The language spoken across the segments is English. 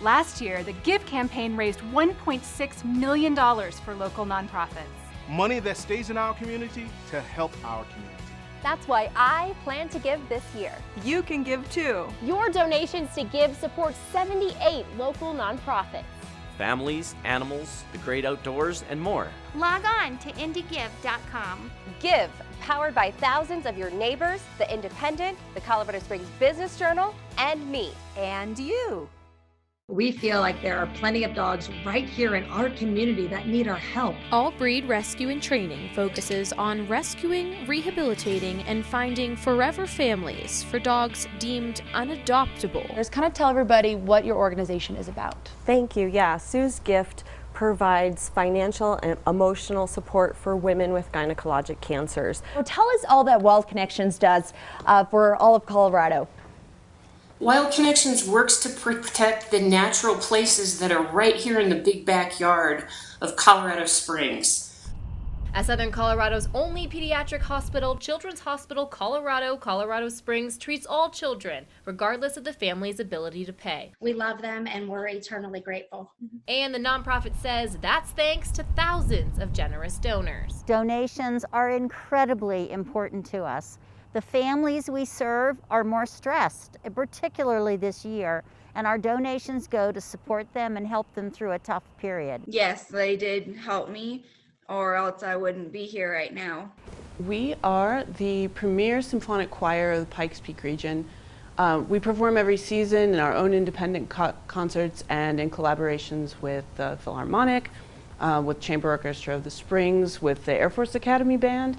Last year, the Give campaign raised $1.6 million for local nonprofits. Money that stays in our community to help our community. That's why I plan to give this year. You can give too. Your donations to Give support 78 local nonprofits. Families, animals, the great outdoors, and more. Log on to indiegive.com. Give, powered by thousands of your neighbors, The Independent, the Colorado Springs Business Journal, and me. And you. We feel like there are plenty of dogs right here in our community that need our help. All Breed Rescue and Training focuses on rescuing, rehabilitating, and finding forever families for dogs deemed unadoptable. Just kind of tell everybody what your organization is about. Thank you. Yeah, Sue's Gift provides financial and emotional support for women with gynecologic cancers. So tell us all that Wild Connections does for all of Colorado. Wild Connections works to protect the natural places that are right here in the big backyard of Colorado Springs. As Southern Colorado's only pediatric hospital, Children's Hospital Colorado Springs treats all children, regardless of the family's ability to pay. We love them and we're eternally grateful. And the nonprofit says that's thanks to thousands of generous donors. Donations are incredibly important to us. The families we serve are more stressed, particularly this year, and our donations go to support them and help them through a tough period. Yes, they did help me, or else I wouldn't be here right now. We are the premier symphonic choir of the Pikes Peak region. We perform every season in our own independent concerts and in collaborations with the Philharmonic, with Chamber Orchestra of the Springs, with the Air Force Academy Band.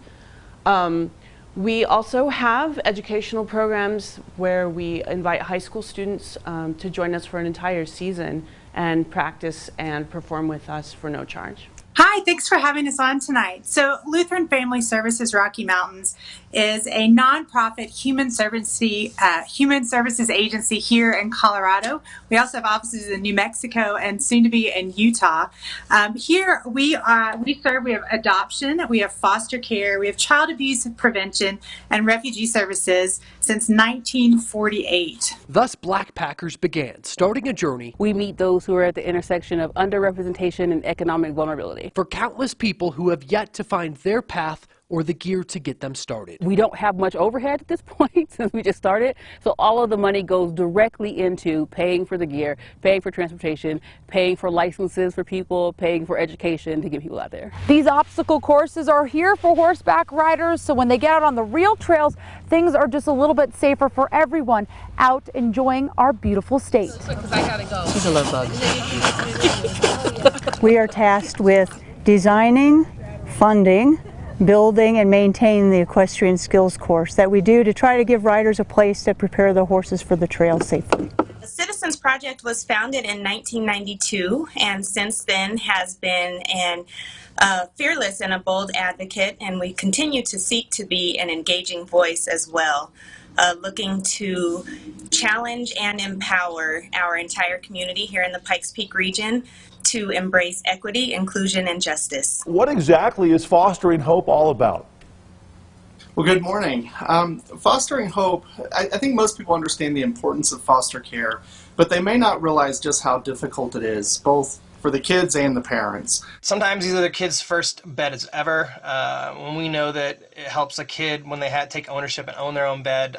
We also have educational programs where we invite high school students to join us for an entire season and practice and perform with us for no charge. Hi, thanks for having us on tonight. So Lutheran Family Services Rocky Mountains is a nonprofit human services agency here in Colorado. We also have offices in New Mexico and soon to be in Utah. Here we serve, we have adoption, we have foster care, we have child abuse prevention and refugee services since 1948. Thus, Black Packers began, starting a journey. We meet those who are at the intersection of underrepresentation and economic vulnerability. For countless people who have yet to find their path or the gear to get them started. We don't have much overhead at this point since we just started, so all of the money goes directly into paying for the gear, paying for transportation, paying for licenses for people, paying for education to get people out there. These obstacle courses are here for horseback riders, so when they get out on the real trails, things are just a little bit safer for everyone out enjoying our beautiful state. She's a love bug. We are tasked with designing, funding, building and maintaining the equestrian skills course that we do to try to give riders a place to prepare their horses for the trail safely. The Citizens Project was founded in 1992 and since then has been a fearless and a bold advocate, and we continue to seek to be an engaging voice as well, looking to challenge and empower our entire community here in the Pikes Peak region to embrace equity, inclusion, and justice. What exactly is Fostering Hope all about? Well, good morning. Fostering Hope, I think most people understand the importance of foster care, but they may not realize just how difficult it is, both for the kids and the parents. Sometimes these are the kids' first bed as ever. When we know that it helps a kid when they take ownership and own their own bed,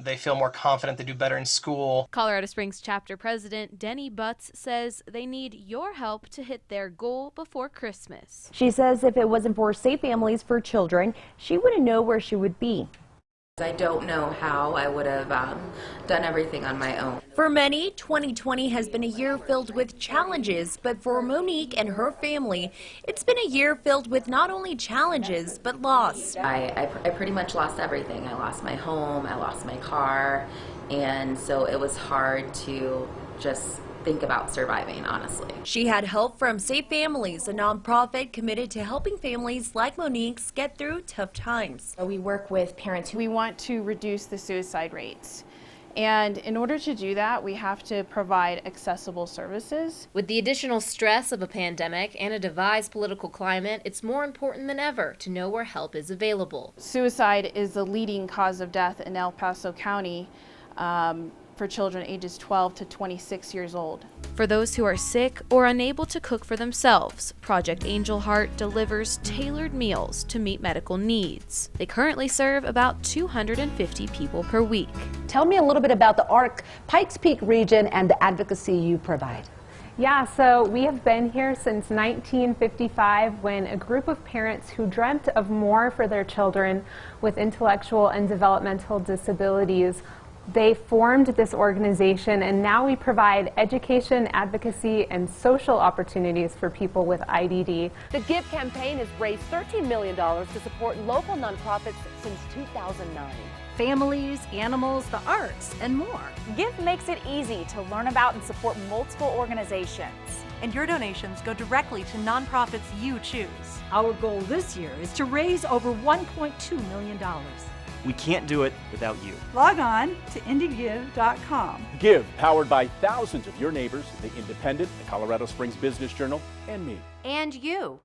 they feel more confident, they do better in school. Colorado Springs chapter president Denny Butts says they need your help to hit their goal before Christmas. She says if it wasn't for Safe Families for Children, she wouldn't know where she would be. I don't know how I would have done everything on my own. For many, 2020 has been a year filled with challenges, but for Monique and her family, it's been a year filled with not only challenges, but loss. I pretty much lost everything. I lost my home, I lost my car, and so it was hard to just think about surviving, honestly. She had help from Safe Families, a nonprofit committed to helping families like Monique's get through tough times. We work with parents. We want to reduce the suicide rates. And in order to do that, we have to provide accessible services. With the additional stress of a pandemic and a devised political climate, it's more important than ever to know where help is available. Suicide is the leading cause of death in El Paso County for children ages 12 to 26 years old. For those who are sick or unable to cook for themselves, Project Angel Heart delivers tailored meals to meet medical needs. They currently serve about 250 people per week. Tell me a little bit about the ARC Pikes Peak region and the advocacy you provide. Yeah, so we have been here since 1955 when a group of parents who dreamt of more for their children with intellectual and developmental disabilities, they formed this organization, and now we provide education, advocacy, and social opportunities for people with IDD. The GIVE campaign has raised $13 million to support local nonprofits since 2009. Families, animals, the arts, and more. GIVE makes it easy to learn about and support multiple organizations. And your donations go directly to nonprofits you choose. Our goal this year is to raise over $1.2 million. We can't do it without you. Log on to indiegive.com. GIVE, powered by thousands of your neighbors, the Independent, the Colorado Springs Business Journal, and me. And you.